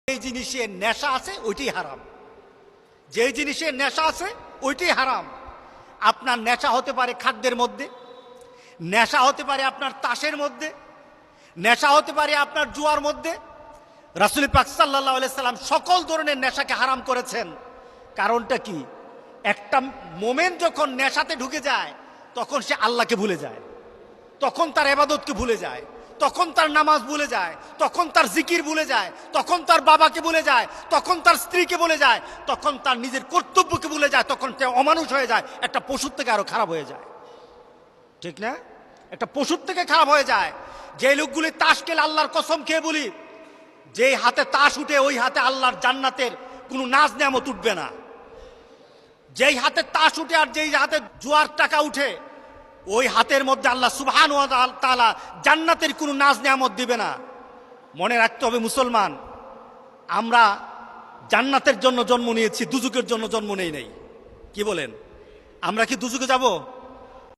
যে জিনিসের নেশা আছে ওইটাই হারাম, যে জিনিসের নেশা আছে ওইটাই হারাম। আপনার নেশা হতে পারে খাদ্যের মধ্যে, নেশা হতে পারে আপনার তাসের মধ্যে, নেশা হতে পারে আপনার জুয়ার মধ্যে। রাসূল পাক সাল্লাল্লাহু আলাইহি সাল্লাম সকল ধরনের নেশাকে হারাম করেছেন। কারণটা কি? একটা মোমেন যখন নেশাতে ঢুকে যায় তখন সে আল্লাহকে ভুলে যায়, তখন তার ইবাদতকে ভুলে যায়, তখন তার নামাজ ভুলে যায়, তখন তার জিকির ভুলে যায়, তখন তার বাবাকে ভুলে যায়, তখন তার স্ত্রীকে ভুলে যায়, তখন তার নিজের কর্তব্যকে ভুলে যায়, তখন সে অমানুষ হয়ে যায়, একটা পশুর থেকে আরো খারাপ হয়ে যায়। ঠিক না? একটা পশুর থেকে খারাপ হয়ে যায়। যে লোকগুলি তাস খেলে, আল্লাহর কসম খেয়ে বলি, যেই হাতে তাস উঠে ওই হাতে আল্লাহর জান্নাতের কোনো নাজ নেয়ামত উঠবে না। যেই হাতে তাস উঠে আর যেই হাতে জুয়ার টাকা উঠে ওই হাতের মধ্যে আল্লাহ সুবহানাহু ওয়া তাআলা জান্নাতের কোনো নাজ নেয়ামত দিবে না। মনে রাখতে হবে মুসলমান, আমরা জান্নাতের জন্য জন্ম নিয়েছি, দুজুকের জন্য জন্ম নেই নাই। কি বলেন? আমরা কি দুজুকে যাব?